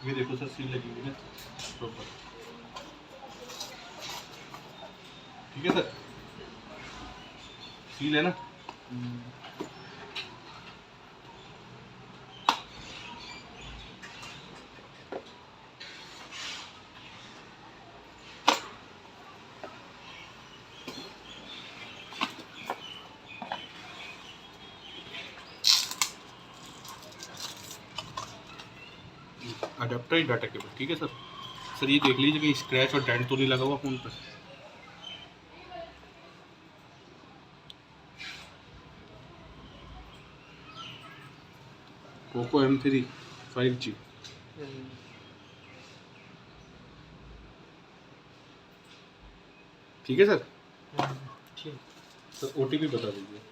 ये देखो sir seal लगी हुई है प्रॉपर, ठीक है सर, सील है ना। अडेप्टर ही डाटा केबल, ठीक है सर। सर ये देख लीजिए कि स्क्रैच और डेंट तो नहीं लगा हुआ फोन पर। पोको M3 5G, ठीक है सर। ठीक। सर OTP बता दीजिए।